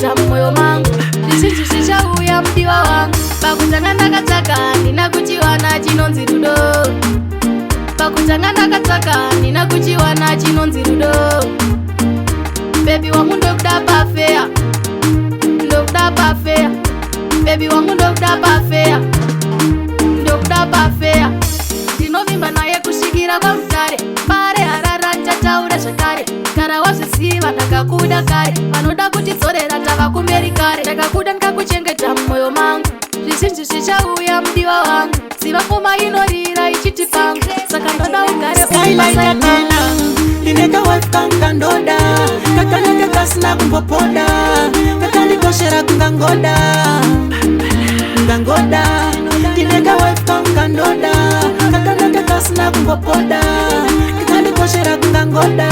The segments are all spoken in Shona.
ndakuchengeta mumwoyo mangu. Zvizhinji zvichauya mudiwa wangu. Pakutanga ndakatsvaka ndina kuchiwana chinonzi rudo. Pakutanga ndakatsvaka ndina kuchiwana chinonzi rudo. Baby wangu ndokuda pafea, ndokuda pafea. Baby wangu ndokuda pafea, ndokuda pafea. Ndinovimba naye kusvikira kwamutare. Pare harara ndichataura zvakare. Kana wazvisiva ndakakuda kare. Vanoda kutidzorera tava kumberi kare. Ndakakuda ndikakuchengeta mumwoyo mangu. Zvizhinji zvichauya mudiwa wangu. Ziva pfuma inorira ichiti pangu. Saka ndoda ugare tena. Ndineka wife kanga ndoda. Kakanenge kasina kumbopoda. Kakandikoshera kungangoda. Kungangoda. Ndineka wife kanga ndoda. Kakanenge kasina kumbopoda. Kakandikoshera kungangoda.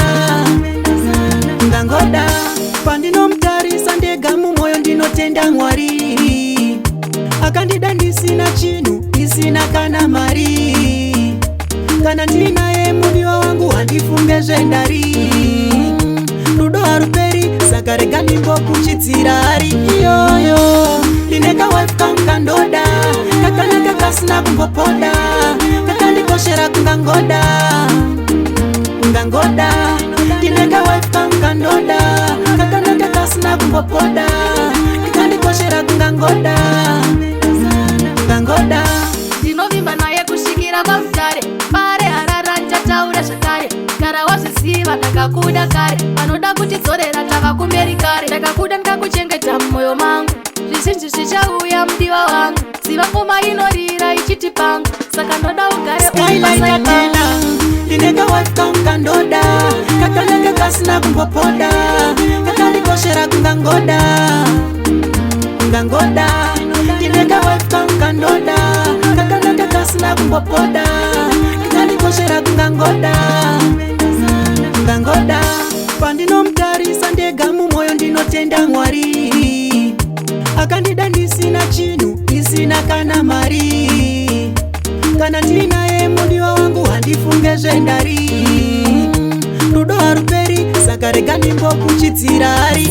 Kungangoda. Pandinomutarisa ndega mumwoyo ndinotenda Mwari. Akandida ndisina chinhu, ndisina kana mari. Kana ndinaye mudiwa wangu handifunge zvendari. Rudo haruperi saka rega ndimbokuchidzira ari iyoyo. Ndineka wife kanga ndoda. Kakanaka kasina kumbopoda. Kakandikoshera kungangoda. Kungangoda. Ndineka wife kanga ndoda. Kakanaka kasina kumbopoda. Kakandikoshera kungangoda. Kungangoda. Ndinovimba naye kusvikira kwamutare. Pare harara ndichataura zvakare. Kana wazvisiva ndakakuda kare. Vanoda kutidzorera tava kumberi kare. Ndakakuda ndikakuchengeta mumwoyo mangu. Zvizhinji zvichauya mudiwa wangu. Ziva pfuma inorira ichiti pangu. Saka ndoda ugare tena. Ndineka wife kanga ndoda. Kakanenge kasina kumbopoda. Kakandikoshera kungangoda. Kungangoda. Ndineka wife kanga ndoda. Kakanenge kasina kumbopoda. Kakandikoshera kungangoda. Kungangoda. Pandinomutarisa ndega mumwoyo ndinotenda Mwari. Akandida ndisina chinhu, ndisina kana mari. Kana ndinaye mudiwa wangu handifunge zvendari. Rudo haruperi saka rega ndimbokuchidzira ari